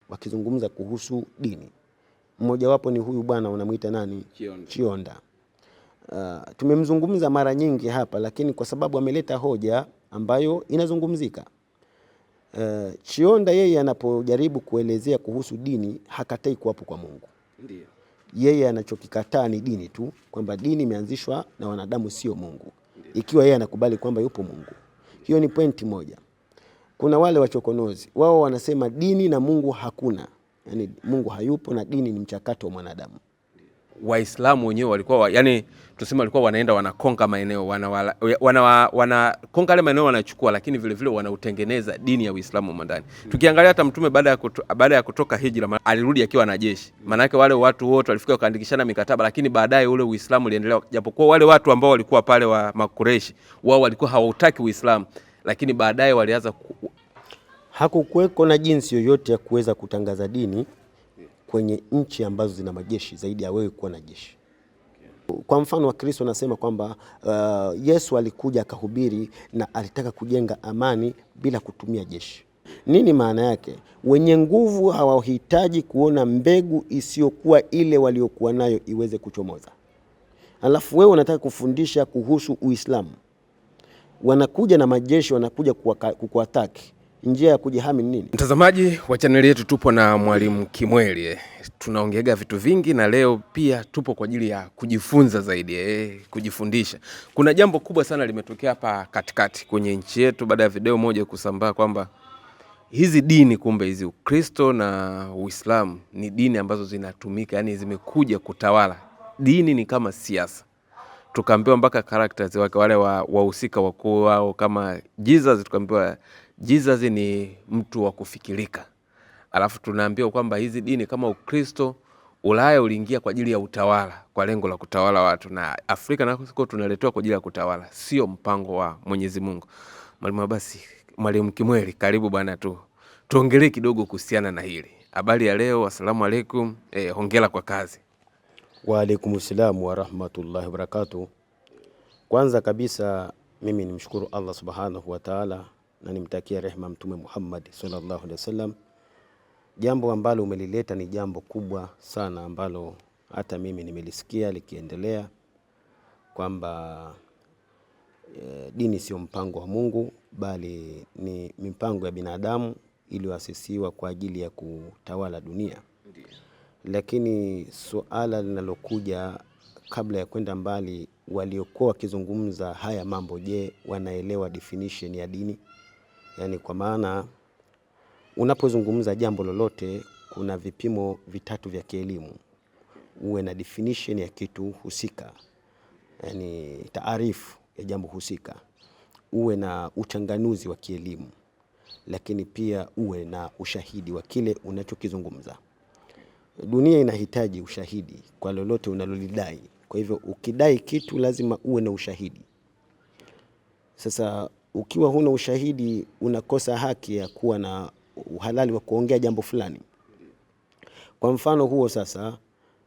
wakizungumza kuhusu dini. Mmoja wapo ni huyu bwana unamuita nani? Chionda. Tumemzungumza mara nyingi hapa, lakini kwa sababu ameleta hoja ambayo inazungumzika. Chionda yeye anapojaribu kuelezea kuhusu dini hakatai kuwapo kwa Mungu. Ndiyo. Yeye anachokikataa ni dini tu, kwamba dini imeanzishwa na wanadamu sio Mungu. Ndiyo. Ikiwa yeye anakubali kwamba yupo Mungu. Hiyo ni pointi moja. Kuna wale wachokonozi, wao wanasema dini na Mungu hakuna. Yani Mungu hayupo na dini ni mchakato wa mwanadamu. Waislamu wenyewe walikuwa yani tuseme walikuwa wanaenda wanakonga maeneo, wanakonga ile maeneo wanachukua, lakini vile vile wanautengeneza dini ya Uislamu ndani. Tukiangalia hata Mtume baada ya kutoka hijra alirudi akiwa na jeshi. Maana yake wale watu wote walifika wakaandikishana mikataba, lakini baadaye ule Uislamu uliendelea, japokuwa wale watu ambao walikuwa pale wa Makureishi wao walikuwa hawautaki Uislamu, lakini baadaye walianza hakukuweko na jinsi yoyote ya kuweza kutangaza dini kwenye nchi ambazo zina majeshi zaidi ya wewe kuwa na jeshi. Kwa mfano wa Kristo nasema kwamba Yesu alikuja akahubiri na alitaka kujenga amani bila kutumia jeshi. Nini maana yake? Wenye nguvu hawahitaji kuona mbegu isiyokuwa ile waliokuwa nayo iweze kuchomoza. Alafu wewe unataka kufundisha kuhusu Uislamu. Wanakuja na majeshi, wanakuja kukuataki. Njia ya kujihami nini? Mtazamaji wa channel yetu, tupo na Mwalimu Kimweli. Tunaongeaga vitu vingi na leo pia tupo kwa ajili ya kujifunza zaidi, kujifundisha. Kuna jambo kubwa sana limetokea hapa katikati kwenye nchi yetu baada ya video moja kusambaa kwamba hizi dini, kumbe hizi Ukristo na Uislamu ni dini ambazo zinatumika, yani zimekuja kutawala. Dini ni kama siasa. Tukaambiwa mpaka characters wake wale wahusika wakuu wao kama Jesus, tukaambiwa Jesus ni mtu wa kufikirika. Alafu tunaambiwa kwamba hizi dini kama Ukristo, Ulaya uliingia kwa ajili ya utawala, kwa lengo la kutawala watu, na Afrika nako tunaletewa kwa ajili ya kutawala, sio mpango wa Mwenyezi Mungu. Mwalimu, basi Mwalimu Kimweli, karibu bwana, tuongelee kidogo kuhusiana na hili. Habari ya leo, asalamu alaykum, hongera kwa kazi. Wa alaikumussalam wa rahmatullahi wa barakatuh. Kwanza kabisa mimi nimshukuru Allah subhanahu wa ta'ala na nimtakia rehema Mtume Muhammad sallallahu alaihi wasallam. Jambo ambalo umelileta ni jambo kubwa sana ambalo hata mimi nimelisikia likiendelea, kwamba dini sio mpango wa Mungu bali ni mipango ya binadamu iliyoasisiwa kwa ajili ya kutawala dunia. Lakini suala linalokuja kabla ya kwenda mbali, waliokuwa wakizungumza haya mambo, je, wanaelewa definition ya dini? Yani kwa maana unapozungumza jambo lolote kuna vipimo vitatu vya kielimu. Uwe na definition ya kitu husika, yani taarifu ya jambo husika. Uwe na uchanganuzi wa kielimu, lakini pia uwe na ushahidi wa kile unachokizungumza. Dunia inahitaji ushahidi kwa lolote unalolidai. Kwa hivyo ukidai kitu lazima uwe na ushahidi. Sasa ukiwa huna ushahidi unakosa haki ya kuwa na uhalali wa kuongea jambo fulani. Kwa mfano huo sasa,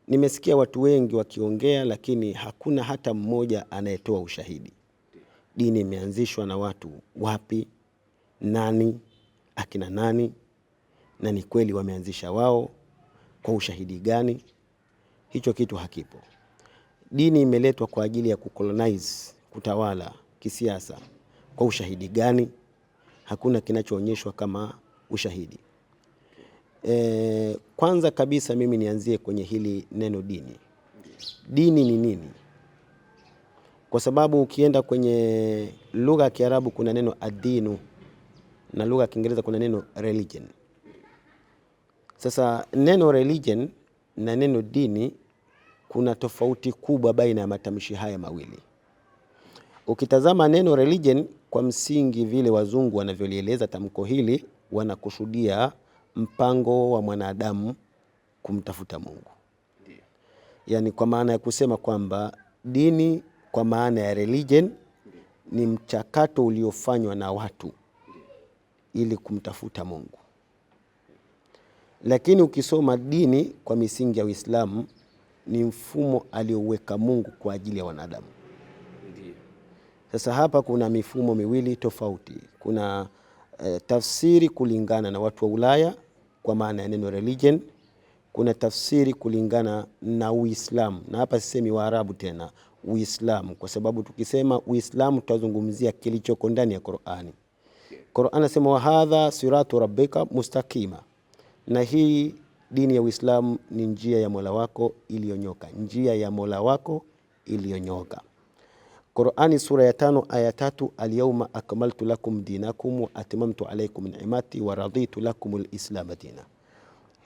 nimesikia watu wengi wakiongea lakini hakuna hata mmoja anayetoa ushahidi. Dini imeanzishwa na watu wapi, nani, akina nani, na ni kweli wameanzisha wao kwa ushahidi gani? Hicho kitu hakipo. Dini imeletwa kwa ajili ya kukolonize, kutawala kisiasa. Kwa ushahidi gani? Hakuna kinachoonyeshwa kama ushahidi. Kwanza kabisa mimi nianzie kwenye hili neno dini. Dini ni nini? Kwa sababu ukienda kwenye lugha ya Kiarabu kuna neno adinu na lugha ya Kiingereza kuna neno religion. Sasa neno religion na neno dini kuna tofauti kubwa baina ya matamshi haya mawili. Ukitazama neno religion kwa msingi vile wazungu wanavyolieleza tamko hili, wanakusudia mpango wa mwanadamu kumtafuta Mungu. Yani kwa maana ya kusema kwamba dini kwa maana ya religion ni mchakato uliofanywa na watu ili kumtafuta Mungu. Lakini ukisoma dini kwa misingi ya Uislamu ni mfumo alioweka Mungu kwa ajili ya wanadamu. Sasa hapa kuna mifumo miwili tofauti. Kuna tafsiri kulingana na watu wa Ulaya kwa maana ya neno religion, kuna tafsiri kulingana na Uislamu, na hapa sisemi Waarabu tena, Uislamu, kwa sababu tukisema Uislamu tutazungumzia kilichoko ndani ya Qur'ani. Qur'an nasema wa hadha siratu rabbika mustaqima, na hii dini ya Uislamu ni njia ya Mola wako iliyonyoka, njia ya Mola wako iliyonyoka. Qur'ani sura ya 5 aya 3, al-yawma akmaltu lakum dinakum wa atmamtu alaykum ni'mati wa raditu lakum al-islam dina.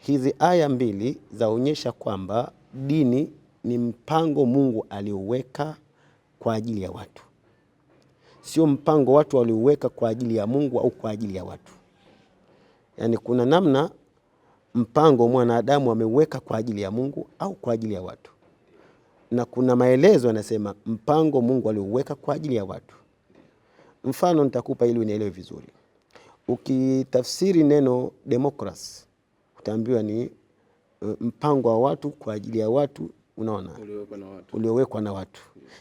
Hizi aya mbili zaonyesha kwamba dini ni mpango Mungu alioweka kwa ajili ya watu, sio mpango watu walioweka kwa ajili ya Mungu au kwa ajili ya watu. Yani kuna namna mpango mwanadamu ameuweka kwa ajili ya Mungu au kwa ajili ya watu, na kuna maelezo yanasema mpango Mungu alioweka kwa ajili ya watu. Mfano nitakupa ili unielewe vizuri. Ukitafsiri neno democracy utaambiwa ni mpango wa watu kwa ajili ya watu, unaona, uliowekwa na watu.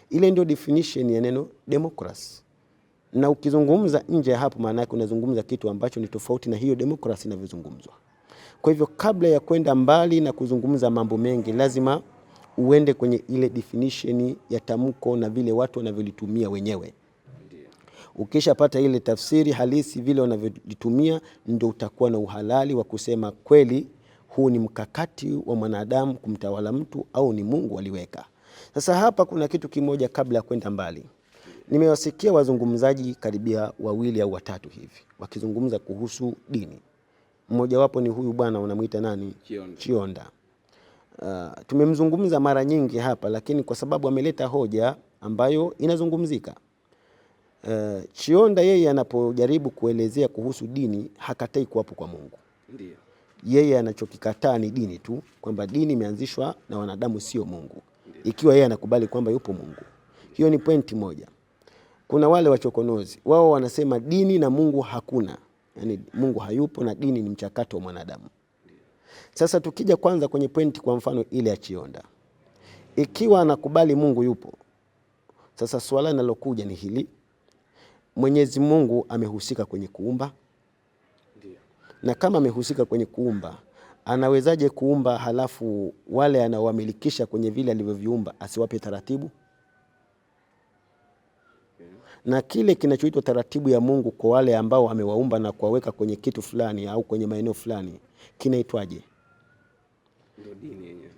Ile ndio definition ya neno democracy. Na ukizungumza nje hapo, maana yake unazungumza kitu ambacho ni tofauti na hiyo democracy inavyozungumzwa. Kwa hivyo kabla ya kwenda mbali na kuzungumza mambo mengi, lazima uende kwenye ile definition ya tamko na vile watu wanavyolitumia wenyewe. Ukishapata ile tafsiri halisi vile wanavyolitumia, ndio utakuwa na uhalali wa kusema kweli huu ni mkakati wa mwanadamu kumtawala mtu au ni Mungu aliweka. Sasa hapa kuna kitu kimoja kabla ya kwenda mbali. Nimewasikia wazungumzaji karibia 2 au 3 hivi wakizungumza kuhusu dini. Mmoja wapo ni huyu bwana unamuita nani? Chionda. Tumemzungumza mara nyingi hapa, lakini kwa sababu ameleta hoja ambayo inazungumzika. Chionda yeye anapojaribu kuelezea kuhusu dini hakatai kuwapo kwa Mungu. Ndiyo. Yeye anachokikataa ni dini tu, kwamba dini imeanzishwa na wanadamu sio Mungu. Ndiyo. Ikiwa yeye anakubali kwamba yupo Mungu. Hiyo ni pointi moja. Kuna wale wachokonozi, wao wanasema dini na Mungu hakuna. Yani Mungu hayupo na dini ni mchakato wa mwanadamu. Sasa tukija kwanza kwenye pointi kwa mfano ile ya Chionda. Ikiwa anakubali Mungu yupo, sasa swala linalokuja ni hili: Mwenyezi Mungu amehusika kwenye kuumba? Ndiyo. Na kama amehusika kwenye kuumba, anawezaje kuumba halafu wale anaowamilikisha kwenye vile alivyoviumba asiwape taratibu? Na kile kinachoitwa taratibu ya Mungu kwa wale ambao amewaumba na kuwaweka kwenye kitu fulani au kwenye maeneo fulani kinaitwaje?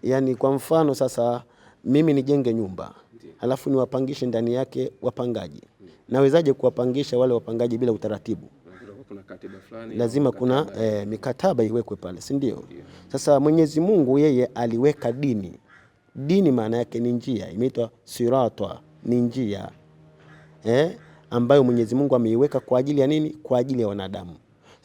Yani kwa mfano sasa mimi nijenge nyumba, halafu niwapangishe ndani yake wapangaji. Nawezaje kuwapangisha wale wapangaji bila utaratibu? Kuna katiba fulani, lazima kuna mikataba iwekwe pale, si ndio? Sasa Mwenyezi Mungu yeye aliweka dini. Dini maana yake ni njia, imeitwa sirata, ni njia ambayo Mwenyezi Mungu ameiweka kwa ajili ya nini? Kwa ajili ya wanadamu.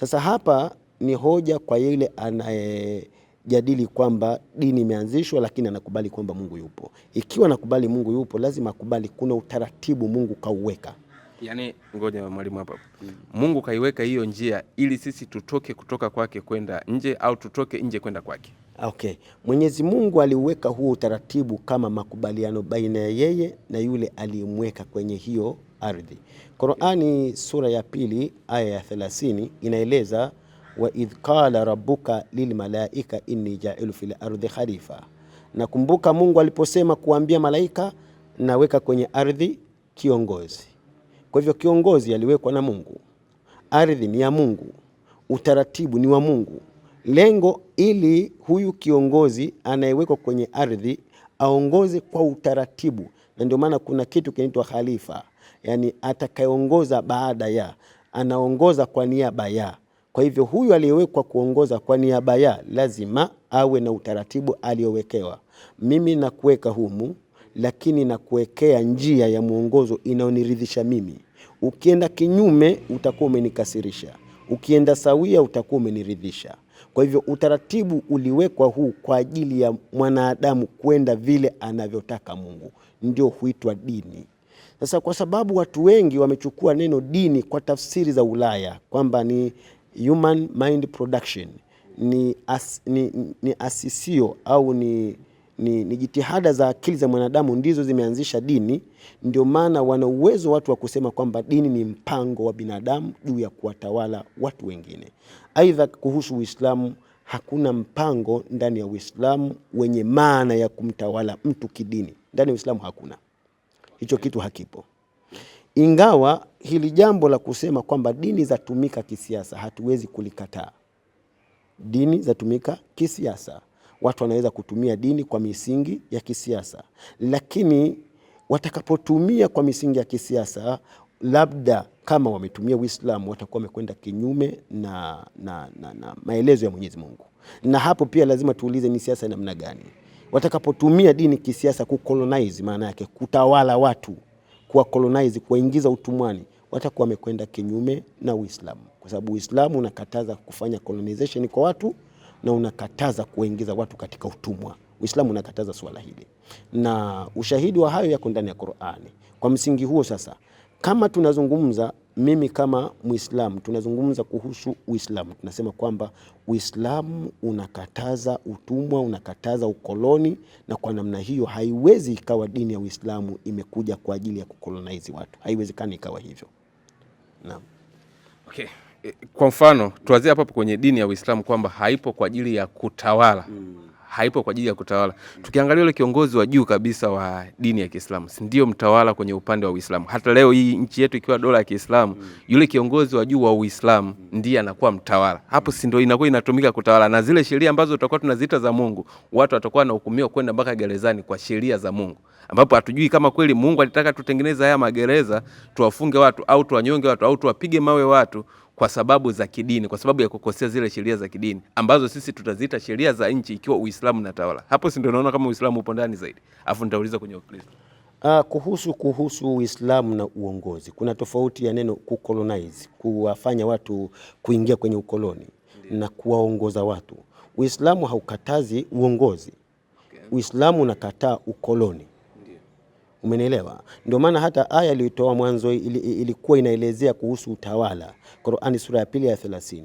Sasa hapa ni hoja kwa yule anayejadili kwamba dini imeanzishwa lakini anakubali kwamba Mungu yupo. Ikiwa anakubali Mungu yupo, lazima akubali kuna utaratibu Mungu kauweka. Yani ngoja mwalimu hapa. Mungu kaiweka hiyo njia ili sisi tutoke kutoka kwake kwenda nje au tutoke nje kwenda kwake. Okay. Mwenyezi Mungu aliweka huo utaratibu kama makubaliano baina ya yeye na yule aliyemweka kwenye hiyo ardhi. Qur'ani sura ya 2 aya ya 30 inaeleza wa idh qala rabbuka lilmalaika inni ja'ilu fil ardi khalifa. Na kumbuka Mungu aliposema kuambia malaika naweka kwenye ardhi kiongozi. Kwa hivyo kiongozi aliwekwa na Mungu. Ardhi ni ya Mungu. Utaratibu ni wa Mungu. Lengo ili huyu kiongozi anayewekwa kwenye ardhi aongoze kwa utaratibu. Na ndio maana kuna kitu kinaitwa khalifa. Yani atakayeongoza baada ya, anaongoza kwa niaba ya. Kwa hivyo huyu aliyewekwa kuongoza kwa niaba ya lazima awe na utaratibu aliowekewa. Mimi nakuweka humu, lakini nakuwekea njia ya muongozo inaoniridhisha mimi. Ukienda kinyume utakuwa umenikasirisha. Ukienda sawia utakuwa umeniridhisha. Kwa hivyo utaratibu uliwekwa huu kwa ajili ya mwanadamu kwenda vile anavyotaka Mungu. Ndio huitwa dini. Sasa kwa sababu watu wengi wamechukua neno dini kwa tafsiri za Ulaya kwamba ni human mind production, ni asisio au ni jitihada za akili za mwanadamu ndizo zimeanzisha dini. Ndio maana wana uwezo watu wa kusema kwamba dini ni mpango wa binadamu juu ya kuwatawala watu wengine. Aidha kuhusu Uislamu hakuna mpango ndani ya Uislamu wenye maana ya kumtawala mtu kidini. Ndani ya Uislamu hakuna. Hicho kitu hakipo. Ingawa hili jambo la kusema kwamba dini zatumika kisiasa hatuwezi kulikataa. Dini zatumika kisiasa. Watu wanaweza kutumia dini kwa misingi ya kisiasa. Lakini watakapotumia kwa misingi ya kisiasa, labda kama wametumia Uislamu watakuwa wamekwenda kinyume na maelezo ya Mwenyezi Mungu. Na hapo pia lazima tuulize ni siasa namna gani. Watakapotumia dini kisiasa kukolonize, maana yake kutawala watu, kuwa colonize, kuingiza utumwani, watakuwa wamekwenda kinyume na Uislamu. Kwa sababu Uislamu unakataza kufanya colonization kwa watu na unakataza kuingiza watu katika utumwa. Uislamu unakataza swala hili. Na ushahidi wa hayo yako ndani ya Qur'ani. Kwa msingi huo sasa, kama tunazungumza, mimi kama Muislamu tunazungumza kuhusu Uislamu, tunasema kwamba Uislamu unakataza utumwa, unakataza ukoloni, na kwa namna hiyo haiwezi ikawa dini ya Uislamu imekuja kwa ajili ya kukolonize watu. Haiwezekani ikawa hivyo. Naam. Okay. Kwa mfano, tuanzie hapo kwenye dini ya Uislamu kwamba haipo kwa ajili ya kutawala. Haipo kwa ajili ya kutawala. Tukiangalia yule kiongozi wa juu kabisa wa dini ya Kiislamu, si ndio mtawala kwenye upande wa Uislamu. Hata leo hii nchi yetu ikiwa dola ya Kiislamu, yule kiongozi wa juu wa Uislamu ndiye anakuwa mtawala. Hapo si ndio inakuwa inatumika kutawala, na zile sheria ambazo tutakuwa tunaziita za Mungu, watu watakuwa wanahukumiwa kwenda mpaka gerezani kwa sheria za Mungu. Ambapo hatujui kama kweli Mungu alitaka tutengeneze haya magereza, tuwafunge watu au tuwanyonge watu au tuwapige mawe watu kwa sababu za kidini, kwa sababu ya kukosea zile sheria za kidini ambazo sisi tutaziita sheria za nchi ikiwa Uislamu unatawala. Hapo si ndio naona kama Uislamu upo ndani zaidi. Alafu nitauliza kwenye Ukristo. Kuhusu Uislamu na uongozi, kuna tofauti ya neno kucolonize, kuwafanya watu kuingia kwenye ukoloni, na kuwaongoza watu. Uislamu haukatazi uongozi. Uislamu unakataa ukoloni. Umenielewa? Ndio maana hata aya iliyotoa mwanzo ilikuwa inaelezea kuhusu utawala. Qur'ani sura ya 2 ya 30.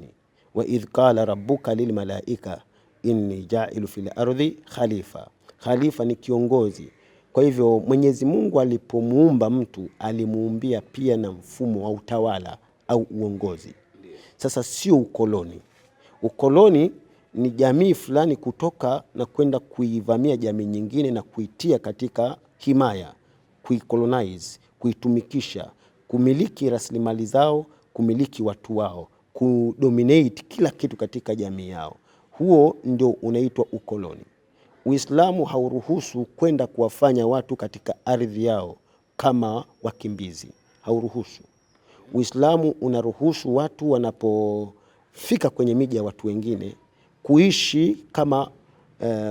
Wa idh qala rabbuka lil malaika inni ja'ilu fil ardi khalifa. Khalifa ni kiongozi. Kwa hivyo Mwenyezi Mungu alipomuumba mtu alimuumbia pia na mfumo wa utawala au uongozi. Sasa sio ukoloni. Ukoloni ni jamii fulani kutoka na kwenda kuivamia jamii nyingine na kuitia katika himaya, kuikolonize, kuitumikisha, kumiliki rasilimali zao, kumiliki watu wao, kudominate kila kitu katika jamii yao. Huo ndio unaitwa ukoloni. Uislamu hauruhusu kwenda kuwafanya watu katika ardhi yao kama wakimbizi. Hauruhusu. Uislamu unaruhusu watu wanapofika kwenye miji ya watu wengine kuishi kama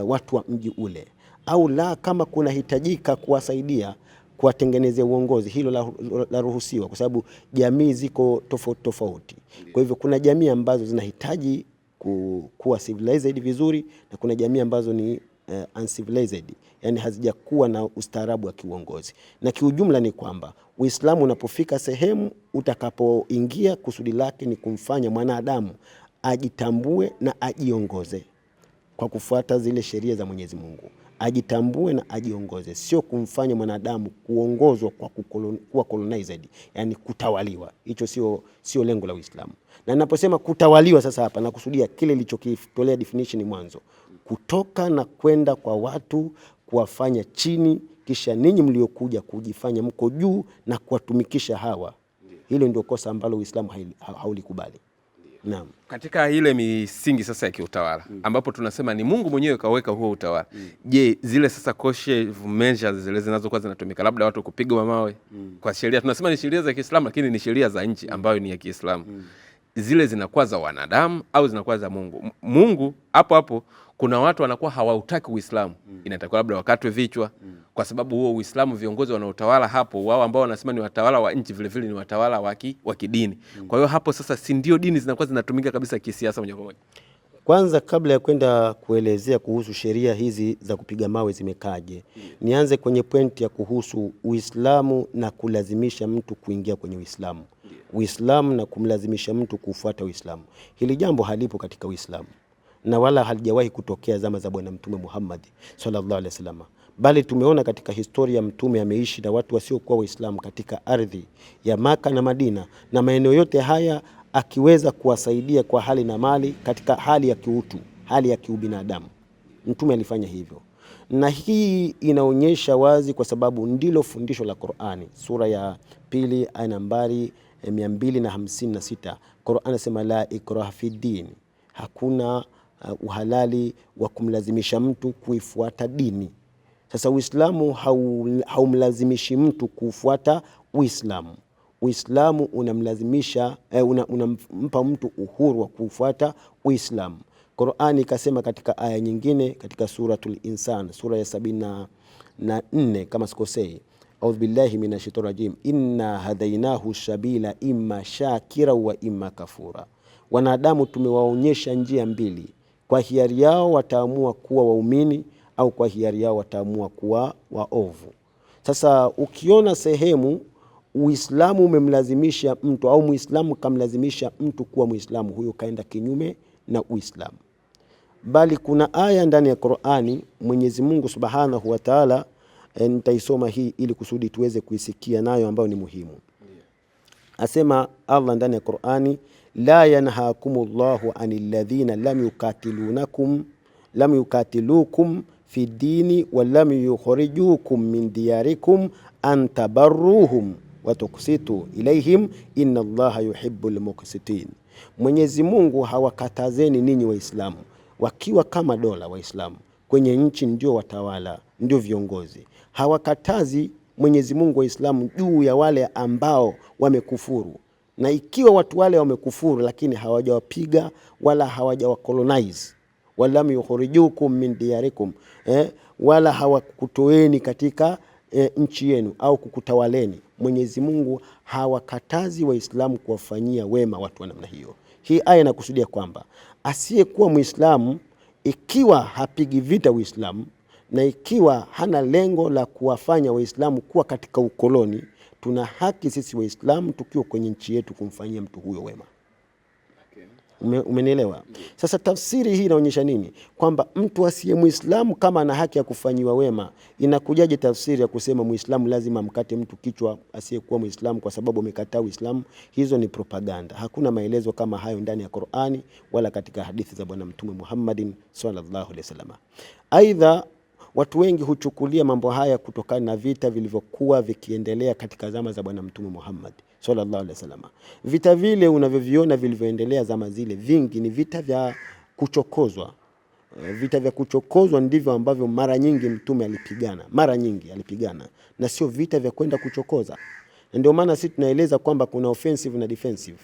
watu wa mji ule, au la kama kuna hitajika kuwasaidia kuwatengenezea uongozi, hilo la ruhusiwa, kwa sababu jamii ziko tofauti tofauti. Kwa hivyo kuna jamii ambazo zinahitaji kuwa civilized vizuri, na kuna jamii ambazo ni uncivilized, yani hazijakuwa na ustaarabu wa kiuongozi. Na kiujumla ni kwamba Uislamu unapofika sehemu, utakapoingia, kusudi lake ni kumfanya mwanadamu ajitambue na ajiongoze kwa kufuata zile sheria za Mwenyezi Mungu. Ajitambue na ajiongoze, sio kumfanya mwanadamu kuongozwa kwa kuwa colonized, yani kutawaliwa. Hicho sio lengo la Uislamu. Na ninaposema kutawaliwa sasa hapa nakusudia kile nilichokitolea definition mwanzo, kutoka na kwenda kwa watu kuwafanya chini, kisha ninyi mliokuja kujifanya mko juu na kuwatumikisha hawa. Hilo ndio kosa ambalo Uislamu haulikubali. Naam. Katika ile misingi sasa ya kiutawala ambapo tunasema ni Mungu mwenyewe kaweka huo utawala. Je, zile sasa coercive measures zile zinazokuwa zinatumika, labda watu kupigwa mawe kwa sheria, tunasema ni sheria za Kiislamu lakini ni sheria za nchi ambayo ni ya Kiislamu. Zile zinakuwa za wanadamu au zinakuwa za Mungu? Mungu hapo kuna watu wanakuwa hawautaki Uislamu. Inatakiwa labda wakatwe vichwa kwa sababu huo Uislamu, viongozi wanaotawala hapo, wao ambao wanasema ni watawala wa nchi, vile vile ni watawala wa kidini. Kwa hiyo hapo sasa si ndio dini zinakuwa zinatumika kabisa kisiasa moja kwa moja? Kwanza kabla ya kwenda kuelezea kuhusu sheria hizi za kupiga mawe zimekaje, nianze kwenye pointi ya kuhusu Uislamu na kulazimisha mtu kuingia kwenye Uislamu. Uislamu na kumlazimisha mtu kufuata Uislamu. Hili jambo halipo katika Uislamu, na wala halijawahi kutokea zama za Bwana Mtume Muhammad sallallahu alaihi wasallam. Bali tumeona katika historia Mtume ameishi na watu wasiokuwa Waislamu katika ardhi ya Maka na Madina, na maeneo yote haya akiweza kuwasaidia kwa hali na mali katika hali ya kiutu. hali ya kiubinadamu. Mtume alifanya hivyo, na hii inaonyesha wazi kwa sababu ndilo fundisho la Qur'ani. Sura ya 2 aya nambari 256, Qur'an inasema la ikraha fi din, hakuna uhalali wa kumlazimisha mtu kuifuata dini. Sasa Uislamu haumlazimishi mtu kufuata Uislamu. Uislamu unamlazimisha unampa mtu uhuru wa kufuata Uislamu. Qur'ani ikasema katika aya nyingine katika suratul Insan, sura ya 74 kama sikosei, A'udhu billahi minashaitanir rajim, inna hadainahu sabila imma shakira wa imma kafura. Wanadamu tumewaonyesha njia mbili, kwa hiari yao wataamua kuwa waumini au kwa hiari yao wataamua kuwa waovu. Sasa ukiona sehemu Uislamu umemlazimisha mtu au Muislamu kamlazimisha mtu kuwa Muislamu, huyo kaenda kinyume na Uislamu. Bali kuna aya ndani ya Qur'ani Mwenyezi Mungu Subhanahu wa Ta'ala, nitaisoma hii ili kusudi tuweze kuisikia nayo, ambayo ni muhimu. Asema Allah ndani ya Qur'ani, la yanhaakumullahu anil ladhina lam yukatilukum fi dini wa lam yukhrijukum min diyarikum an tabarruhum wa tuqsitu ilayhim inna Allaha yuhibbul muqsitin. Mwenyezi Mungu hawakatazeni ninyi Waislamu wakiwa kama dola Waislamu kwenye nchi ndio watawala, ndio viongozi. Hawakatazi Mwenyezi Mungu Waislamu juu ya wale ambao wamekufuru. Na ikiwa watu wale wamekufuru lakini hawajawapiga wala hawajawakolonize, wala yukhrijukum min diyarikum, wala hawakutoeni katika nchi yenu au kukutawaleni, Mwenyezi Mungu hawakatazi Waislamu kuwafanyia wema watu wa namna hiyo. Hii aya inakusudia kwamba asiyekuwa Muislamu ikiwa hapigi vita Uislamu na ikiwa hana lengo la kuwafanya Waislamu kuwa katika ukoloni, tuna haki sisi Waislamu tukiwa kwenye nchi yetu kumfanyia mtu huyo wema. Umenielewa? Sasa tafsiri hii inaonyesha nini? Kwamba mtu asiye Muislamu kama ana haki ya kufanyiwa wema, inakujaje tafsiri ya kusema Muislamu lazima mkate mtu kichwa asiyekuwa Muislamu kwa sababu amekataa Uislamu? Hizo ni propaganda. Hakuna maelezo kama hayo ndani ya Qur'ani wala katika hadithi za Bwana Mtume Muhammadin sallallahu alaihi wasallam. Aidha, watu wengi huchukulia mambo haya kutokana na vita vilivyokuwa vikiendelea katika zama za Bwana Mtume Muhammad sallallahu alaihi wasallam. Vita vile unavyoviona vilivyoendelea zama zile, vingi ni vita vya kuchokozwa. Vita vya kuchokozwa ndivyo ambavyo mara nyingi Mtume alipigana, na sio vita vya kwenda kuchokoza. Ndio maana sisi tunaeleza kwamba kuna offensive na defensive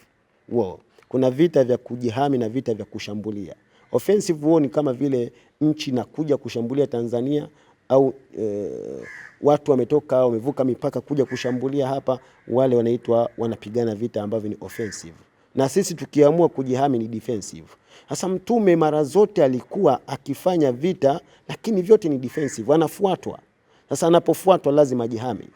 war. Kuna vita vya kujihami na vita vya kushambulia. Offensive war ni kama vile nchi inakuja kushambulia Tanzania, au watu wametoka wamevuka mipaka kuja kushambulia hapa, wale wanapigana vita ambavyo ni offensive. Na sisi tukiamua kujihami ni defensive. Sasa Mtume mara zote alikuwa akifanya vita, lakini vyote ni defensive, anafuatwa. Sasa anapofuatwa lazima jihami.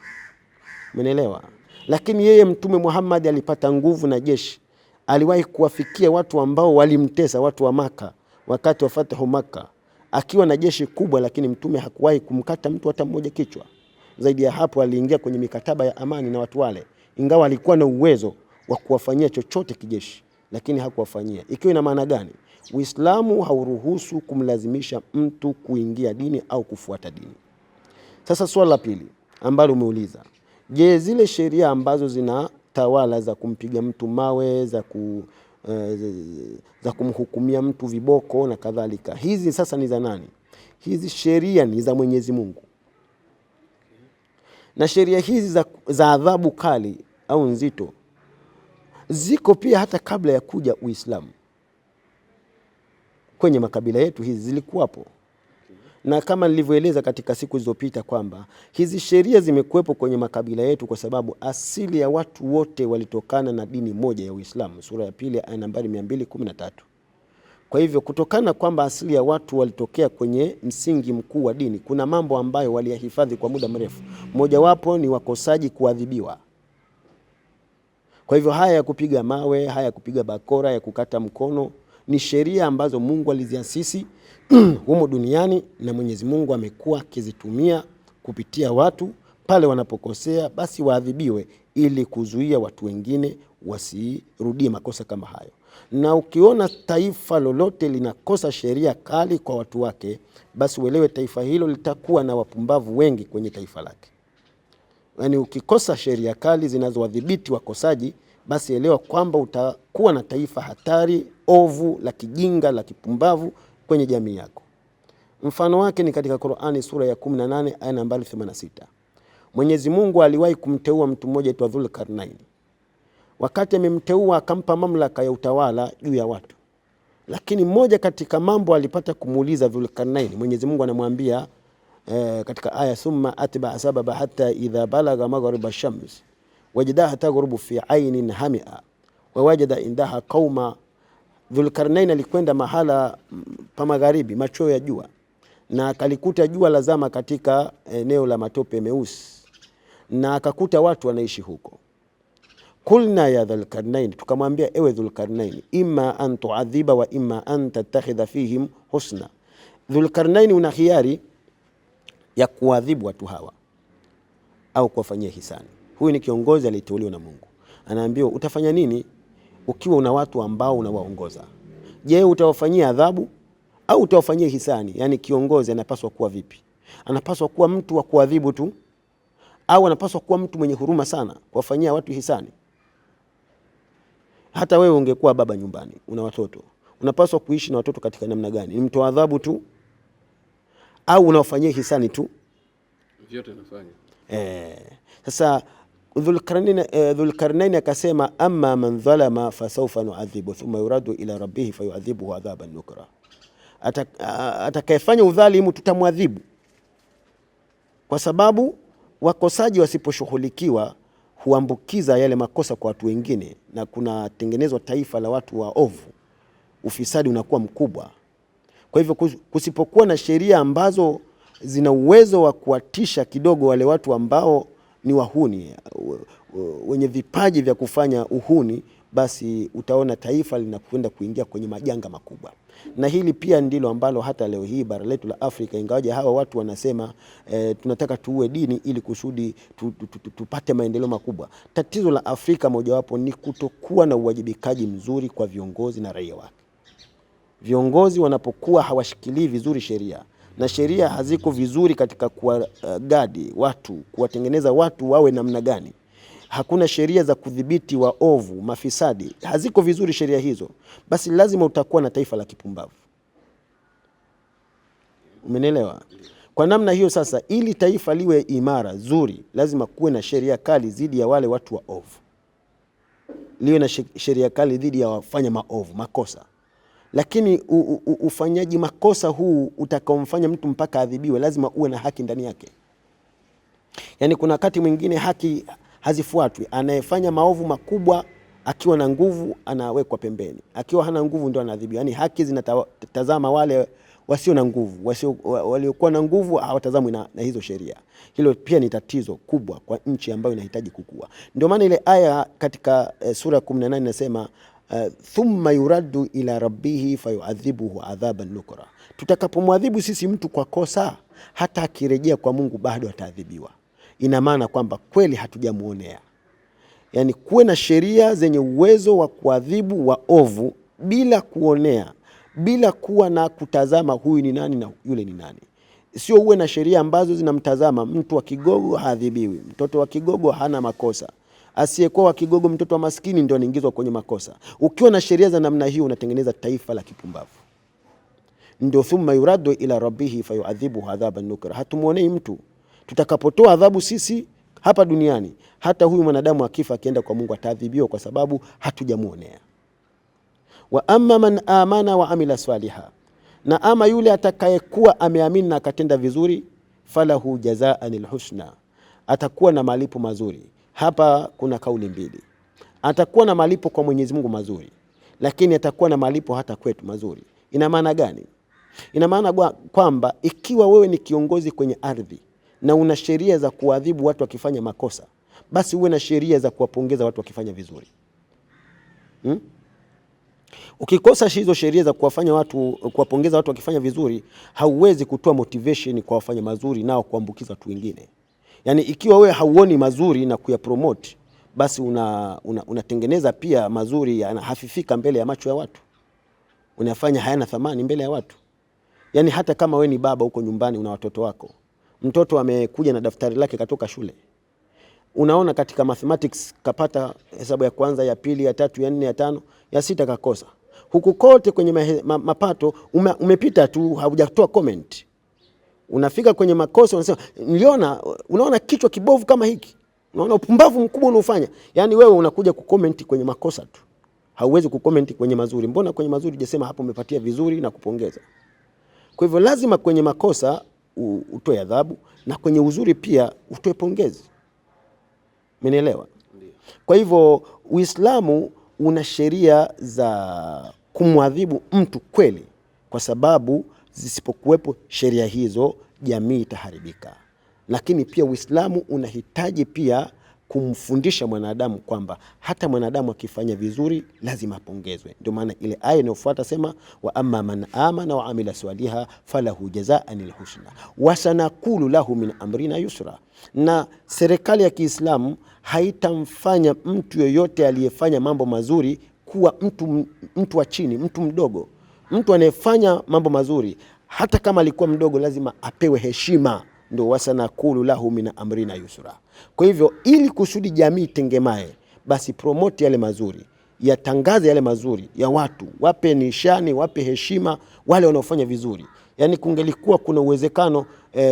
Umeelewa? Lakini yeye Mtume Muhammad alipata nguvu na jeshi. Aliwahi kuwafikia watu ambao walimtesa, watu wa Maka wakati wa Fathu Maka, akiwa na jeshi kubwa, lakini Mtume hakuwahi kumkata mtu hata mmoja kichwa. Zaidi ya hapo, aliingia kwenye mikataba ya amani na watu wale, ingawa alikuwa na uwezo wa kuwafanyia chochote kijeshi, lakini hakuwafanyia. Ikiwa ina maana gani? Uislamu hauruhusu kumlazimisha mtu kuingia dini au kufuata dini. Sasa swali la pili ambalo umeuliza, je, zile sheria ambazo zina tawala za kumpiga mtu mawe, za kumhukumia mtu viboko na kadhalika, hizi sasa ni za nani? Hizi sheria ni za Mwenyezi Mungu. Na sheria hizi za adhabu kali au nzito ziko pia hata kabla ya kuja Uislamu. Kwenye makabila yetu hizi zilikuwapo. Na kama nilivyoeleza katika siku zilizopita kwamba hizi sheria zimekuwepo kwenye makabila yetu kwa sababu asili ya watu wote walitokana na dini moja ya Uislamu. Sura ya 2 aya nambari 213. Kwa hivyo kutokana kwamba asili ya watu walitokea kwenye msingi mkuu wa dini, kuna mambo ambayo waliyahifadhi kwa muda mrefu. Mojawapo ni wakosaji kuadhibiwa. Kwa hivyo haya ya kupiga mawe, haya ya kupiga bakora, ya kukata mkono ni sheria ambazo Mungu aliziasisi humo duniani, na Mwenyezi Mungu amekuwa akizitumia kupitia watu pale wanapokosea basi waadhibiwe ili kuzuia watu wengine wasirudie makosa kama hayo. Na ukiona taifa lolote linakosa sheria kali kwa watu wake, basi uelewe taifa hilo litakuwa na wapumbavu wengi kwenye taifa lake. Yani ukikosa sheria kali zinazowadhibiti wakosaji, basi elewa kwamba utakuwa na taifa hatari, ovu, la kijinga, la kipumbavu kwenye jamii yako. Mfano wake ni katika Qur'ani sura ya 18 aya nambari 86. Mwenyezi Mungu aliwahi kumteua mtu mmoja aitwa Dhulkarnain. Wakati amemteua akampa mamlaka ya utawala juu ya watu. Lakini mmoja katika mambo alipata kumuuliza Dhulkarnain, Mwenyezi Mungu anamwambia katika aya thumma atba sababa hatta idha balagha maghriba shams wajadaha taghrubu fi aynin hamia wa wajada indaha qauma. Dhulkarnain alikwenda mahala pa magharibi, macho ya jua, na akalikuta jua lazama katika eneo la matope meusi, na akakuta watu wanaishi huko. Kulna ya Dhulkarnain, tukamwambia ewe Dhulkarnain, imma an tuadhiba wa imma an tattakhidha fihim husna. Dhulkarnain, una khiari ya kuadhibu watu hawa au kuwafanyia hisani. Huyu ni kiongozi aliyeteuliwa na Mungu. Anaambiwa utafanya nini ukiwa una watu ambao unawaongoza? Je, utawafanyia adhabu au utawafanyia hisani? Yani kiongozi anapaswa kuwa vipi? Anapaswa kuwa mtu wa kuadhibu tu au anapaswa kuwa mtu mwenye huruma sana kuwafanyia watu hisani? Hata wewe ungekuwa baba nyumbani, una watoto, unapaswa kuishi na watoto katika namna gani? Ni mtu adhabu tu au unawafanyia hisani tu? Vyote nafanya. Sasa Dhulkarnain akasema amma man dhalama fasawfa nu'adhibu thumma yuradu ila rabbih fayu'adhibuhu adhaban nukra. Atakayefanya udhalimu tutamwadhibu, kwa sababu wakosaji wasiposhughulikiwa huambukiza yale makosa kwa watu wengine, na kuna tengenezwa taifa la watu waovu, ufisadi unakuwa mkubwa. Kwa hivyo kusipokuwa na sheria ambazo zina uwezo wa kuwatisha kidogo wale watu ambao ni wahuni, wenye vipaji vya kufanya uhuni, basi utaona taifa linakwenda kuingia kwenye majanga makubwa. Na hili pia ndilo ambalo hata leo hii bara letu la Afrika, ingawaje hawa watu wanasema tunataka tuue dini ili kusudi tupate maendeleo makubwa. Tatizo la Afrika mojawapo ni kutokuwa na uwajibikaji mzuri kwa viongozi na raia wake. Viongozi wanapokuwa hawashikilii vizuri sheria, na sheria haziko vizuri katika kuwagadi watu, kuwatengeneza watu wawe namna gani, hakuna sheria za kudhibiti waovu, mafisadi, haziko vizuri sheria hizo, basi lazima utakuwa na taifa la kipumbavu. Umenielewa? Kwa namna hiyo sasa, ili taifa liwe imara zuri, lazima kuwe na sheria kali dhidi ya wale watu waovu, liwe na sheria kali dhidi ya wafanya maovu, makosa. Lakini ufanyaji makosa huu utakaomfanya mtu mpaka adhibiwe, lazima uwe na haki ndani yake. Yani kuna wakati mwingine haki hazifuatwi. Anayefanya maovu makubwa akiwa na nguvu anawekwa pembeni, akiwa hana nguvu ndio anaadhibiwa. Yani haki zinatazama wale wasio na nguvu, waliokuwa na nguvu hawatazamwi na hizo sheria. Hilo pia ni tatizo kubwa kwa nchi ambayo inahitaji kukua. Ndio maana ile aya katika sura 18 inasema thumma yuraddu ila rabbihi fayu'adhibuhu adhaban nukra. Tutakapomwadhibu sisi mtu kwa kosa, hata akirejea kwa Mungu bado ataadhibiwa. Ina maana kwamba kweli hatujamuonea. Yani kuwe na sheria zenye uwezo wa kuadhibu waovu bila kuonea, bila kuwa na kutazama huyu ni nani na yule ni nani. Sio uwe na sheria ambazo zinamtazama mtu wa kigogo haadhibiwi, mtoto wa kigogo hana makosa, asiyekuwa wa kigogo mtoto wa maskini ndio anaingizwa kwenye makosa. Ukiwa na sheria za namna hiyo unatengeneza taifa la kipumbavu. Ndio thumma yuradu ila rabbihi fayu'adhibuhu adhaban nukra. Hatumuonei mtu. Tutakapotoa adhabu sisi hapa duniani, hata huyu mwanadamu akifa akienda kwa Mungu ataadhibiwa kwa sababu hatujamuonea. Wa amma man amana wa amila saliha, na ama yule atakayekuwa ameamini na akatenda vizuri, falahu jazaa'anil husna, atakuwa na malipo mazuri. Hapa kuna kauli mbili. Atakuwa na malipo kwa Mwenyezi Mungu mazuri, lakini atakuwa na malipo hata kwetu mazuri. Ina maana gani? Ina maana kwamba ikiwa wewe ni kiongozi kwenye ardhi na una sheria za kuadhibu watu wakifanya makosa, basi uwe na sheria za kuwapongeza watu wakifanya vizuri. Ukikosa hizo sheria za kuwapongeza watu wakifanya vizuri, hauwezi kutoa motivation kwa wafanya mazuri nao kuambukiza watu wengine. Yani ikiwa wewe hauoni mazuri na kuyapromote, basi unatengeneza pia mazuri yanahafifika mbele ya macho ya watu, unafanya hayana thamani mbele ya watu. Yani hata kama we ni baba huko nyumbani una watoto wako, mtoto amekuja na daftari lake katoka shule, unaona katika mathematics kapata hesabu ya kwanza, ya pili, ya tatu, ya nne, ya tano, ya sita kakosa. Huku kote kwenye mapato umepita tu, haujatoa comment. Unafika kwenye makosa unasema unaona kichwa kibovu kama hiki, unaona upumbavu mkubwa unaofanya. Yani wewe unakuja kucomment kwenye makosa tu, hauwezi kucomment kwenye mazuri. Mbona kwenye mazuri hujasema hapo umepatia vizuri na kupongeza? Kwa hivyo lazima kwenye makosa utoe adhabu, na kwenye uzuri pia utoe pongezi. Umenielewa? Kwa hivyo Uislamu una sheria za kumwadhibu mtu kweli, kwa sababu zisipokuwepo sheria hizo jamii itaharibika. Lakini pia Uislamu unahitaji pia kumfundisha mwanadamu kwamba hata mwanadamu akifanya vizuri lazima apongezwe. Ndio maana ile aya inayofuata sema, wa amma man amana wa amila swaliha falahu jazaa'anil husna wa sanaqulu lahu min amrina yusra. Na serikali ya Kiislamu haitamfanya mtu yoyote aliyefanya mambo mazuri kuwa mtu wa chini, mtu mdogo. Mtu anayefanya mambo mazuri hata kama alikuwa mdogo lazima apewe heshima. Ndio wasanaqulu lahu min amrina yusra. Kwa hivyo ili kusudi jamii tengemae, basi promote yale mazuri, yatangaze yale mazuri ya watu, wape nishani, wape heshima wale wanaofanya vizuri. Yani kungelikuwa kuna uwezekano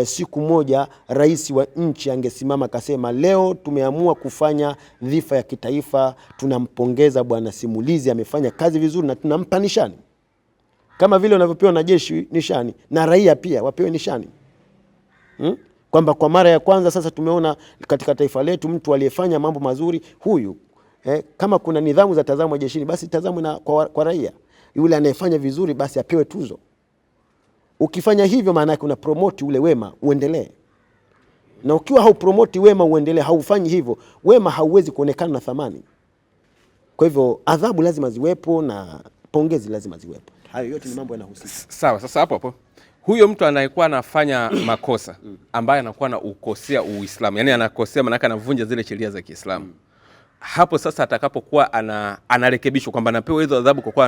siku moja rais wa nchi angesimama akasema, leo tumeamua kufanya dhifa ya kitaifa, tunampongeza bwana Simulizi, amefanya kazi vizuri na tunampa nishani, kama vile wanavyopewa na jeshi nishani, na raia pia wapewe nishani. Kwamba kwa mara ya kwanza sasa tumeona katika taifa letu mtu aliyefanya mambo mazuri huyu. Kama kuna nidhamu za tazamwa jeshini, basi tazamwe na kwa raia. Yule anayefanya vizuri basi apewe tuzo. Ukifanya hivyo maana yake una promote ule wema uendelee. Na ukiwa haupromote wema uendelee, haufanyi hivyo, wema hauwezi kuonekana na thamani. Kwa hivyo adhabu lazima ziwepo na pongezi lazima ziwepo. Hayo yote ni mambo yanahusika. Sawa, sasa hapo huyo mtu anayekuwa anafanya makosa ambaye anakuwa na ukosea Uislamu, yani anakosea maana yake anavunja zile sheria za Kiislamu. Hapo sasa atakapokuwa anarekebishwa kwamba anapewa hizo adhabu kwa kuwa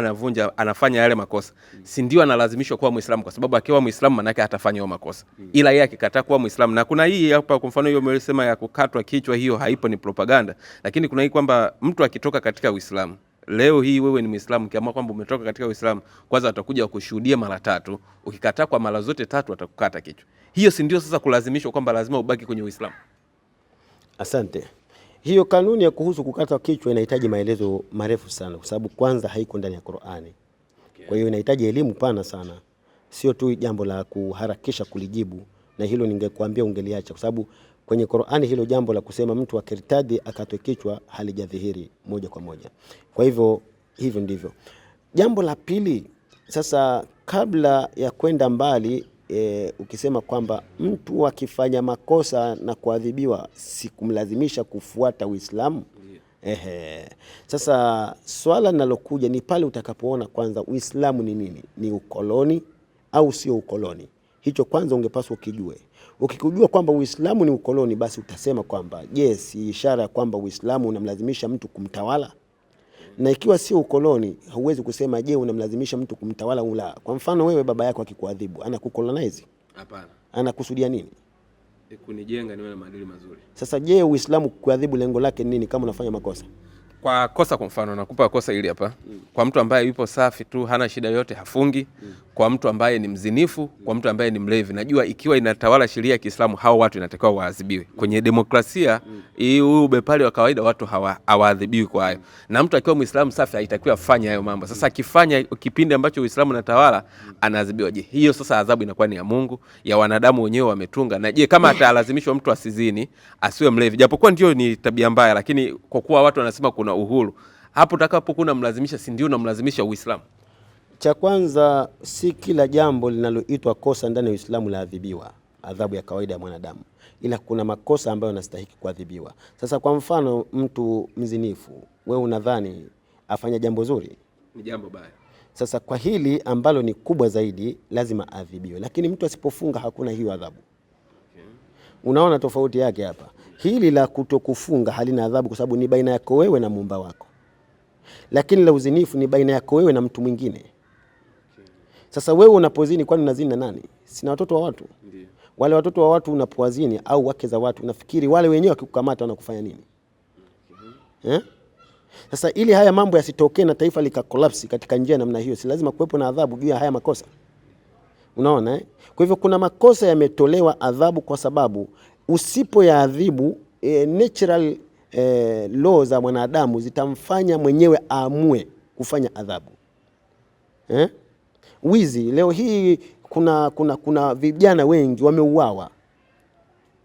anafanya yale makosa, si ndio analazimishwa kuwa Muislamu? Kwa sababu akiwa Muislamu maana yake atafanya hayo makosa. Ila yeye akikataa kuwa Muislamu, na kuna hii hapa kwa mfano hiyo umesema ya kukatwa kichwa, hiyo haipo, ni propaganda. Lakini kuna hii kwamba mtu akitoka katika Uislamu, leo hii wewe ni Muislamu, kiamua kwamba umetoka katika Uislamu, kwanza watakuja kushuhudia mara 3, ukikataa kwa mara zote 3 watakukata kichwa. Hiyo si ndio sasa kulazimishwa kwamba lazima ubaki kwenye Uislamu? Asante. Hiyo kanuni ya kuhusu kukata kichwa inahitaji maelezo marefu sana, kwa sababu kwanza haiko ndani ya Qur'ani. Kwa hiyo inahitaji elimu pana sana, sio tu jambo la kuharakisha kulijibu, na hilo ningekuambia ungeliacha, kwa sababu kwenye Qur'ani hilo jambo la kusema mtu akirtadi akatwe kichwa halijadhihiri moja kwa moja. Kwa hivyo ndivyo. Jambo la pili, sasa kabla ya kwenda mbali, ukisema kwamba mtu akifanya makosa na kuadhibiwa si kumlazimisha kufuata Uislamu. Sasa swala linalokuja ni pale utakapoona kwanza Uislamu ni nini, ni ukoloni au sio ukoloni. Hicho kwanza ungepaswa ukijue. Ukikujua kwamba Uislamu ni ukoloni, basi utasema kwamba yes, ishara ya kwamba Uislamu unamlazimisha mtu kumtawala. Na ikiwa sio ukoloni, hauwezi kusema je unamlazimisha mtu kumtawala ula. Kwa mfano wewe baba yako akikuadhibu, anakukolonize? Hapana. Anakusudia nini? Kunijenga niwe na maadili mazuri. Sasa je, Uislamu kuadhibu lengo lake nini kama unafanya makosa? Kwa kosa, kwa mfano nakupa kosa hili hapa. Kwa mtu ambaye yupo safi tu, hana shida yote, hafungi. Kwa mtu ambaye ni mzinifu, kwa mtu ambaye ni mlevi. Najua ikiwa inatawala sheria ya Kiislamu, hao watu inatakiwa waadhibiwe. Kwenye demokrasia hii, ubepari wa kawaida watu hawaadhibiwi kwa hayo. Na mtu akiwa Muislamu safi haitakiwa afanye hayo mambo. Sasa akifanya kipindi ambacho Uislamu unatawala, anaadhibiwa. Je, hiyo sasa adhabu inakuwa ni ya Mungu, ya wanadamu wenyewe wametunga? Na je, kama atalazimishwa mtu asizini, asiwe mlevi, japokuwa ndio ni tabia mbaya, lakini kwa kuwa watu wanasema kuna uhuru, hapo utakapokuwa unamlazimisha, si ndio unamlazimisha Uislamu? Cha kwanza, si kila jambo linaloitwa kosa ndani ya Uislamu laadhibiwa adhabu ya kawaida ya mwanadamu, ila kuna makosa ambayo yanastahili kuadhibiwa. Sasa kwa mfano mtu mzinifu, wewe unadhani afanya jambo zuri? Ni jambo baya. Sasa kwa hili ambalo ni kubwa zaidi lazima adhibiwe, lakini mtu asipofunga hakuna hiyo adhabu. Unaona tofauti yake hapa. Hili la kutokufunga halina adhabu kwa sababu ni baina yako wewe na Muumba wako. Lakini la uzinifu ni baina yako wewe na mtu mwingine. Sasa wewe unapozini, kwani unazini na nani? Sina watoto wa watu. Ndiyo. Wale watoto wa watu unapowazini au wake za watu, unafikiri wale wenyewe wakikukamata wanakufanya nini? Sasa ili haya mambo yasitokee na taifa likakolapsi katika njia namna hiyo, si lazima kuwepo na adhabu juu ya haya makosa. Unaona Kwa hivyo kuna makosa yametolewa adhabu kwa sababu usipoyaadhibu natural law za mwanadamu zitamfanya mwenyewe aamue kufanya adhabu. Wizi leo hii kuna vijana wengi wameuawa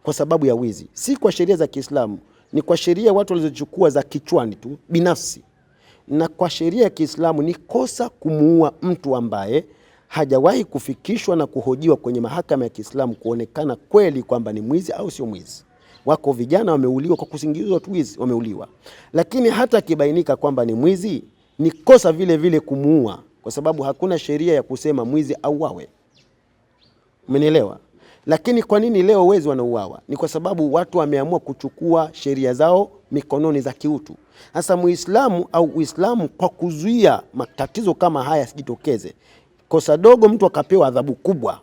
kwa sababu ya wizi, si kwa sheria za Kiislamu, ni kwa sheria watu walizochukua za kichwani tu binafsi. Na kwa sheria ya Kiislamu ni kosa kumuua mtu ambaye hajawahi kufikishwa na kuhojiwa kwenye mahakama ya Kiislamu kuonekana kweli kwamba ni mwizi au sio mwizi. Wako vijana wameuliwa kwa kusingizwa tu wizi, wameuliwa. Lakini hata kibainika kwamba ni mwizi, ni kosa vile vile kumuua, kwa sababu hakuna sheria ya kusema mwizi auawe. Umenielewa? Lakini kwa nini leo wezi wanauawa? Ni kwa sababu watu wameamua kuchukua sheria zao mikononi za kiutu. Sasa Muislamu au Uislamu kwa kuzuia matatizo kama haya sijitokeze, kosa dogo mtu akapewa adhabu kubwa.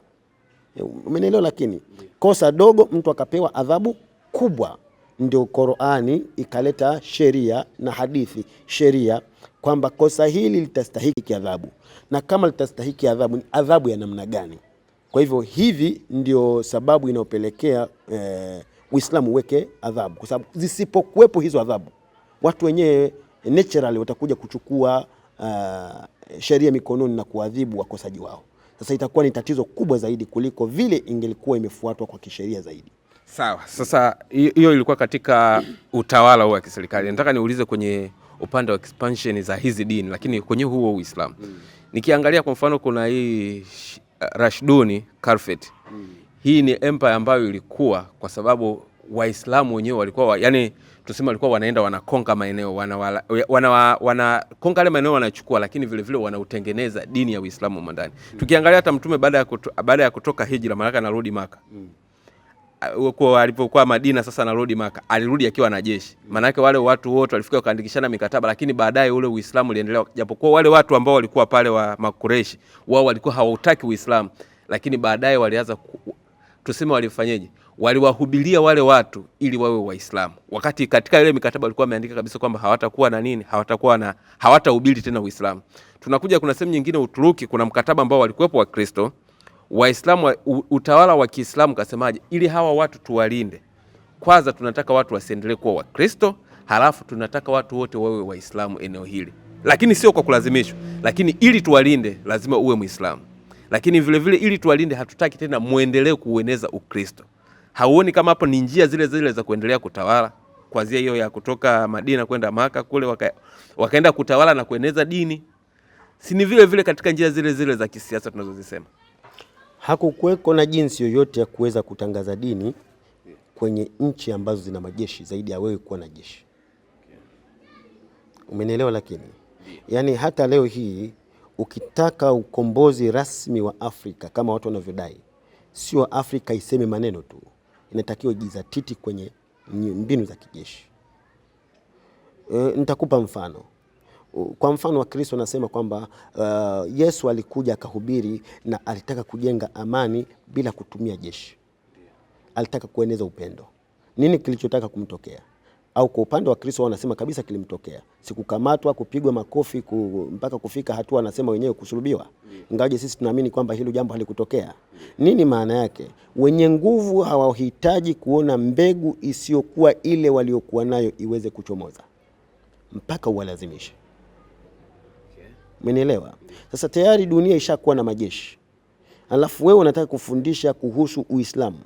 Umenielewa? Lakini kosa dogo mtu akapewa adhabu kubwa. Ndio Qur'ani ikaleta sheria na hadithi sheria kwamba kosa hili litastahiki adhabu, na kama litastahiki adhabu ni adhabu ya namna gani. Kwa hivyo hivi ndio sababu inayopelekea Uislamu uweke adhabu, kwa sababu zisipokuwepo hizo adhabu watu wenyewe naturally watakuja kuchukua sheria mikononi na kuadhibu wakosaji wao. Sasa itakuwa ni tatizo kubwa zaidi kuliko vile ingelikuwa imefuatwa kwa kisheria zaidi. Sawa. Sasa hiyo ilikuwa katika utawala wa kiserikali. Nataka niulize kwenye upande wa expansion za hizi dini, lakini kwenye huo Uislamu. Nikiangalia kwa mfano kuna hii Rashduni Caliphate. Hii ni empire ambayo ilikuwa kwa sababu Waislamu wenyewe walikuwa yani tuseme walikuwa wanaenda wanakonga maeneo, wanakonga ile maeneo wanachukua, lakini vile vile wanautengeneza dini ya Uislamu ndani. Tukiangalia hata Mtume baada ya kutoka hijra Maka anarudi Maka. Kwa alipokuwa Madina sasa anarudi Maka, alirudi akiwa na jeshi. Maana yake wale watu wote walifika wakaandikishana mikataba, lakini baadaye ule Uislamu uliendelea, japokuwa wale watu ambao walikuwa pale wa Makureishi wao walikuwa hawataki Uislamu, lakini baadaye walianza tuseme walifanyaje? Waliwahubiria wale watu ili wawe Waislamu. Wakati katika ile mikataba walikuwa wameandika kabisa kwamba hawatakuwa na nini, hawatahubiri tena Uislamu. Tunakuja kuna sehemu nyingine Uturuki, kuna mkataba ambao walikuwepo wa Kristo, Waislamu, utawala wa Kiislamu kasemaje, ili hawa watu tuwalinde. Kwanza tunataka watu wasiendelee kuwa Wakristo, halafu tunataka watu wote wawe Waislamu eneo hili. Lakini sio kwa kulazimishwa, lakini ili tuwalinde lazima uwe Muislamu. Lakini vile vile ili tuwalinde hatutaki tena muendelee kueneza Ukristo. Hauoni kama hapo ni njia zile zile za kuendelea kutawala? Kuanzia hiyo ya kutoka Madina kwenda Maka kule wakaenda kutawala na kueneza dini. Si ni vile vile katika njia zile zile za kisiasa tunazozisema? Hakukuweko na jinsi yoyote ya kuweza kutangaza dini kwenye nchi ambazo zina majeshi zaidi ya wewe kuwa na jeshi. Umenielewa? Lakini yani hata leo hii ukitaka ukombozi rasmi wa Afrika kama watu wanavyodai, sio Afrika iseme maneno tu, inatakiwa jizatiti kwenye mbinu za kijeshi. Nitakupa mfano. Kwa mfano wa Kristo anasema kwamba Yesu alikuja akahubiri na alitaka kujenga amani bila kutumia jeshi. Alitaka kueneza upendo. Nini kilichotaka kumtokea? Au kwa upande wa Kristo wanasema kabisa kilimtokea. Sikukamatwa, kupigwa makofi, mpaka kufika hatua wanasema wenyewe kusulubiwa. Ingawaje sisi tunaamini kwamba hilo jambo halikutokea. Nini maana yake? Wenye nguvu hawahitaji kuona mbegu isiyokuwa ile waliokuwa nayo iweze kuchomoza, mpaka uwalazimishe. Umenielewa? Sasa tayari dunia ishakuwa na majeshi. Alafu wewe unataka kufundisha kuhusu Uislamu.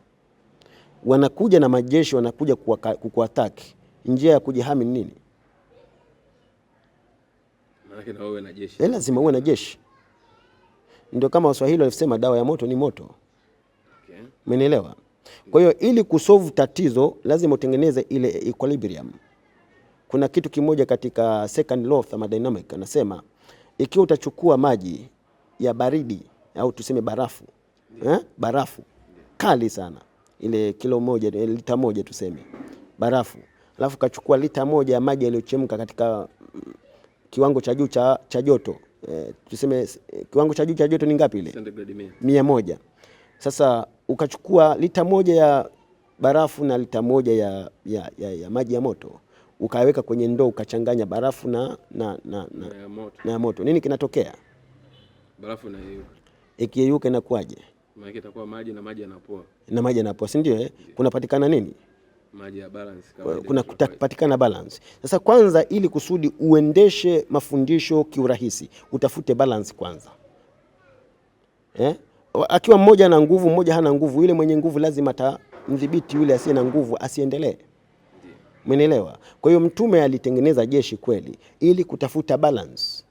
Wanakuja na majeshi, wanakuja kukuataki. Njia ya kujihami nini? Maana na wewe na jeshi. Lazima uwe na jeshi. Ndio kama Waswahili walisema dawa ya moto ni moto. Okay. Umenielewa? Kwa hiyo ili kusolve tatizo lazima utengeneze ile equilibrium. Kuna kitu kimoja katika second law of thermodynamics anasema ikiwa utachukua maji ya baridi au tuseme barafu, barafu kali sana, ile kilo moja, lita moja tuseme, barafu, alafu kachukua lita moja ya maji yaliyochemka katika kiwango cha juu cha joto, tuseme kiwango cha juu cha joto ni ngapi ile? 100. Sasa ukachukua lita moja ya barafu na lita moja ya maji ya moto, ukaweka kwenye ndoo, ukachanganya barafu na moto. Nini kinatokea? Barafu inayeyuka. Ikiyeyuka inakuwaje? Maana itakuwa maji na maji yanapoa. Na maji yanapoa, si ndio? Kunapatikana nini? Maji ya balance. Kuna kupatikana balance. Sasa kwanza, ili kusudi uendeshe mafundisho kiurahisi, utafute balance kwanza. Akiwa mmoja na nguvu, mmoja hana nguvu, yule mwenye nguvu lazima atamdhibiti yule asiye na nguvu asiendelee. Umeelewa? Kwa hiyo Mtume alitengeneza jeshi kweli ili kutafuta balance,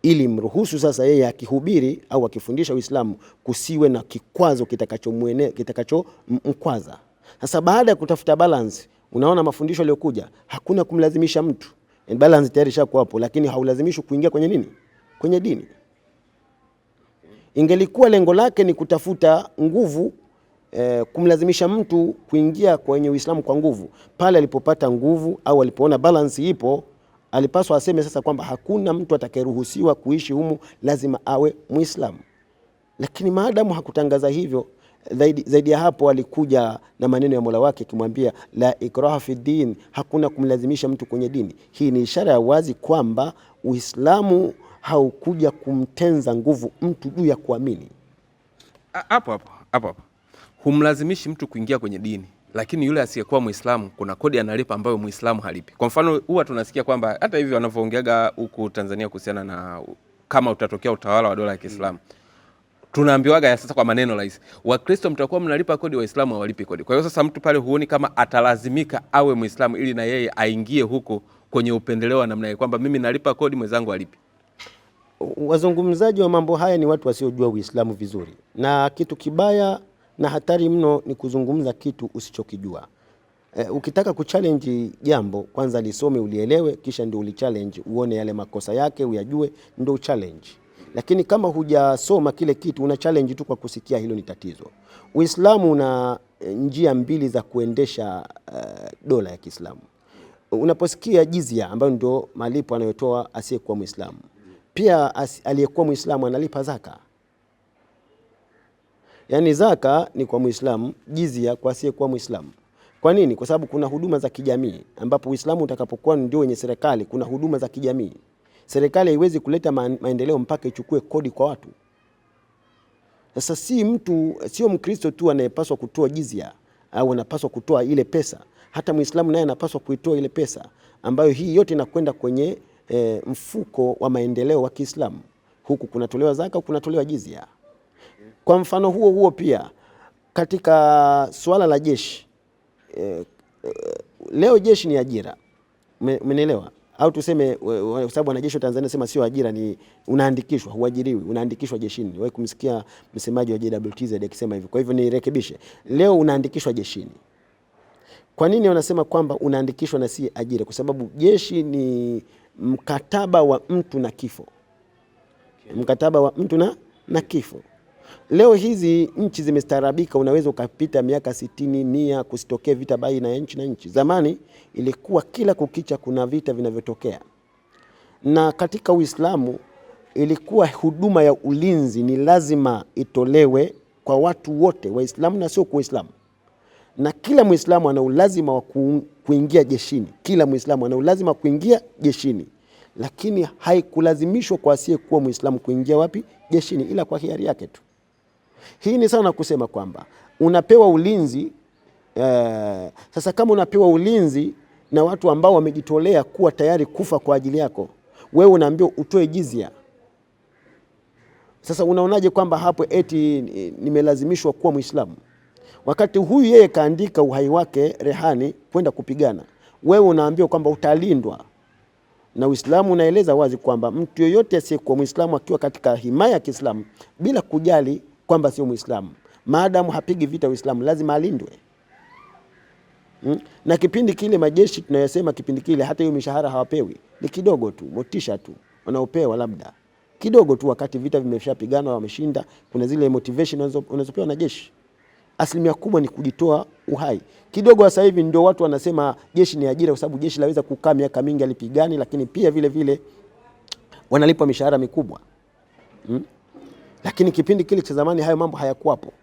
ili mruhusu sasa yeye akihubiri au akifundisha Uislamu kusiwe na kikwazo kitakachomkwaza. Sasa baada ya kutafuta balance, unaona mafundisho yaliyokuja, hakuna kumlazimisha mtu. Balance tayari shakuwa hapo, lakini haulazimishwi kuingia kwenye nini? Kwenye dini. Ingelikuwa lengo lake ni kutafuta nguvu, kumlazimisha mtu kuingia kwenye Uislamu kwa nguvu, pale alipopata nguvu au alipoona balance ipo, alipaswa aseme sasa kwamba hakuna mtu atakayeruhusiwa kuishi humu, lazima awe Muislamu. Lakini maadamu hakutangaza hivyo, zaidi ya hapo alikuja na maneno ya Mola wake kimwambia la ikraha fi din, hakuna kumlazimisha mtu kwenye dini. Hii ni ishara ya wazi kwamba Uislamu haukuja kumtenza nguvu mtu juu ya kuamini. Hapo humlazimishi mtu kuingia kwenye dini, lakini yule asiyekuwa Muislamu kuna kodi analipa ambayo Muislamu halipi. Kwa mfano, huwa tunasikia kwamba hata hivi wanavyoongeaga huku Tanzania kuhusiana na kama utatokea utawala wa dola ya Kiislamu, tunaambiwaga ya sasa kwa maneno rahisi, Wakristo mtakuwa mnalipa kodi, Waislamu hawalipi kodi. Kwa hiyo sasa mtu pale huoni kama atalazimika awe Muislamu ili na yeye aingie huko kwenye upendeleo wa namna hiyo, kwamba mimi nalipa kodi, mwenzangu halipi. Wazungumzaji wa mambo haya ni watu wasiojua Uislamu vizuri, na kitu kibaya na hatari mno ni kuzungumza kitu usichokijua. Ukitaka kuchallenge jambo, kwanza lisome ulielewe, kisha ndio ulichallenge, uone yale makosa yake uyajue, ndio challenge. Lakini kama hujasoma kile kitu una challenge tu kwa kusikia, hilo ni tatizo. Uislamu una njia mbili za kuendesha dola ya Kiislamu. Unaposikia jizya, ambayo ndio malipo anayotoa asiyekuwa Muislamu, pia aliyekuwa Muislamu analipa zaka. Yaani zaka ni kwa Muislamu, jizya kwa asiyekuwa Muislamu. Kwa nini? Kwa sababu kuna huduma za kijamii, ambapo Uislamu utakapokuwa ndio wenye serikali, kuna huduma za kijamii. Serikali haiwezi kuleta maendeleo mpaka ichukue kodi kwa watu. Sasa sio Mkristo tu anayepaswa kutoa jizya au anapaswa kutoa ile pesa, hata Muislamu naye anapaswa kuitoa ile pesa, ambayo hii yote inakwenda kwenye mfuko wa maendeleo wa Kiislamu. Huku kunatolewa zaka, kunatolewa jizya. Kwa mfano huo pia katika swala la jeshi, leo jeshi ni ajira, umeelewa? Au tuseme, kwa sababu wanajeshi wa Tanzania sema sio ajira, ni unaandikishwa, huajiriwi, unaandikishwa jeshini. Wewe kumsikia msemaji wa JWTZ akisema hivyo. Kwa hivyo nirekebishe, leo unaandikishwa jeshini. Kwa nini wanasema kwamba unaandikishwa na si ajira? Kwa sababu jeshi ni mkataba wa mtu na kifo. Mkataba wa mtu na kifo. Leo hizi nchi zimestaarabika, unaweza ukapita miaka 60, 100 kusitokee vita baina ya nchi na nchi. Zamani ilikuwa kila kukicha kuna vita vinavyotokea. Na katika Uislamu ilikuwa huduma ya ulinzi ni lazima itolewe kwa watu wote, Waislamu na sio Waislamu. Na kila Muislamu ana ulazima wa kuingia jeshini. Kila Muislamu ana ulazima kuingia jeshini. Lakini haikulazimishwa kwa asiyekuwa Muislamu kuingia wapi? Jeshini, ila kwa hiari yake tu. Hii ni sana kusema kwamba unapewa ulinzi. Sasa kama unapewa ulinzi na watu ambao wamejitolea kuwa tayari kufa kwa ajili yako, wewe unaambiwa utoe jizya. Sasa unaonaje kwamba hapo eti nimelazimishwa kuwa Muislamu, wakati huyu yeye kaandika uhai wake rehani kwenda kupigana? Wewe unaambiwa kwamba utalindwa. Na Uislamu unaeleza wazi kwamba mtu yoyote asiyekuwa Muislamu akiwa katika himaya ya Kiislamu, bila kujali kwamba sio Muislamu, maadamu hapigi vita Uislamu, lazima alindwe. Na kipindi kile majeshi tunayosema kipindi kile, hata hiyo mishahara hawapewi, ni kidogo tu, motisha tu wanaopewa, labda kidogo tu. Wakati vita vimeshapigana, wameshinda, kuna zile motivation unazopewa na jeshi. Asilimia kubwa ni kujitoa uhai. Kidogo sasa hivi ndio watu wanasema jeshi ni ajira, kwa sababu jeshi laweza kukaa miaka mingi alipigani, lakini pia vile vile wanalipwa mishahara mikubwa. Lakini kipindi kile cha zamani hayo mambo hayakuwapo.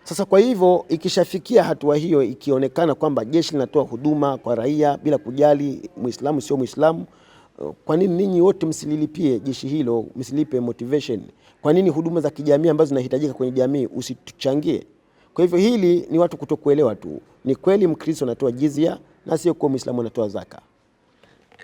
Sasa kwa hivyo ikishafikia hatua hiyo, ikionekana kwamba jeshi linatoa huduma kwa raia bila kujali Muislamu sio Muislamu, kwa nini ninyi wote msililipie jeshi hilo, msilipe motivation? Kwa nini huduma za kijamii ambazo zinahitajika kwenye jamii usituchangie? Kwa hivyo hili ni watu kutokuelewa tu. Ni kweli Mkristo anatoa jizya na sio kwa Muislamu anatoa zaka.